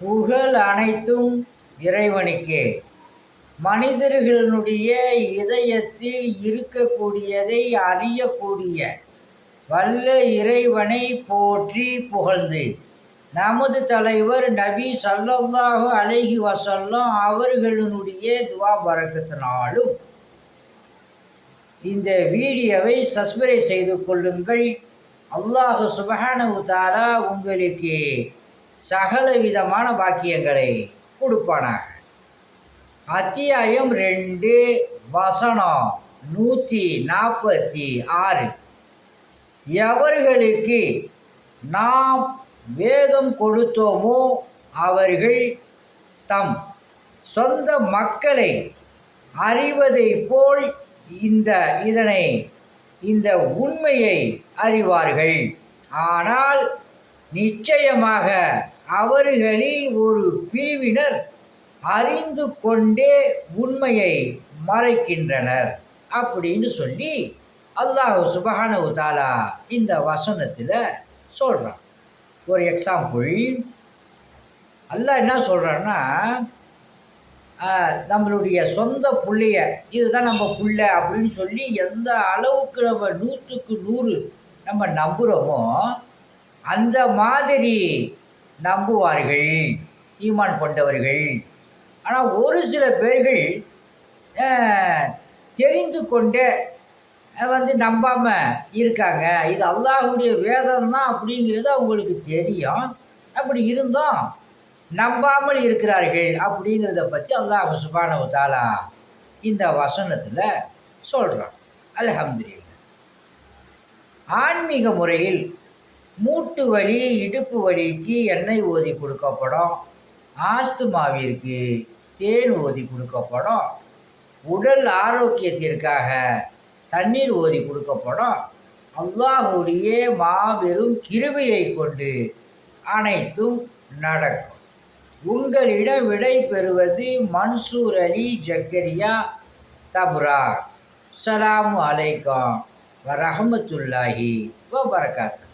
புகழ் அனைத்தும் இறைவனுக்கே. மனிதர்களுடைய இதயத்தில் இருக்கக்கூடியதை அறியக்கூடிய வல்ல இறைவனை போற்றி புகழ்ந்து நமது தலைவர் நபி ஸல்லல்லாஹு அலைஹி வஸல்லம் அவர்களுடைய துவா பரக்கத்தினாலும் இந்த வீடியோவை சப்ஸ்கிரைப் செய்து கொள்ளுங்கள். அல்லாஹ் சுப்ஹானஹு வ தஆலா உங்களுக்கு சகல விதமான பாக்கியங்களை கொடுப்பானாக. அத்தியாயம் 2 வசனம் 146. எவர்களுக்கு நாம் வேதம் கொடுத்தோமோ அவர்கள் தம் சொந்த மக்களை அறிவதைப் போல் இந்த உண்மையை அறிவார்கள். ஆனால் நிச்சயமாக அவர்களில் ஒரு பிரிவினர் அறிந்து கொண்டே உண்மையை மறைக்கின்றனர் அப்படின்னு சொல்லி அல்லாஹ் சுப்ஹானஹு வ தஆலா இந்த வசனத்தில் சொல்கிறான். ஒரு எக்ஸாம்பிள், அல்லாஹ் என்ன சொல்கிறான்னா, நம்மளுடைய சொந்த பிள்ளைய இதுதான் நம்ம பிள்ளை அப்படின்னு சொல்லி எந்த அளவுக்கு நம்ம 100க்கு 100 நம்ம நம்புகிறோமோ அந்த மாதிரி நம்புவார்கள் ஈமான் கொண்டவர்கள். ஆனால் ஒரு சில பேர்கள் தெரிந்து கொண்டே நம்பாமல் இருக்காங்க. இது அல்லாஹ்வுடைய வேதம் தான் அப்படிங்கிறது அவங்களுக்கு தெரியும். அப்படி இருந்தும் நம்பாமல் இருக்கிறார்கள் அப்படிங்கிறத பற்றி அல்லாஹ் சுப்ஹானஹு வ தஆலா இந்த வசனத்தில் சொல்கிறான். அல்ஹம்துலில்லாஹ். ஆன்மீக முறையில் மூட்டு வலி இடுப்பு வலிக்கு எண்ணெய் ஓதி கொடுக்கப்படும், ஆஸ்துமாவிற்கு தேன் ஓதி கொடுக்கப்படும், உடல் ஆரோக்கியத்திற்காக தண்ணீர் ஓதி கொடுக்கப்படும். அல்லாஹ்வுடைய மாபெரும் கிருபையை கொண்டு அனைத்தும் நடக்கும். உங்களிடம் விடை பெறுவது மன்சூர் அலி ஜக்கரியா தப்ராக். ஸலாமு அலைக்கும் வரஹ்மத்துல்லாஹி வபரகாத்துஹு.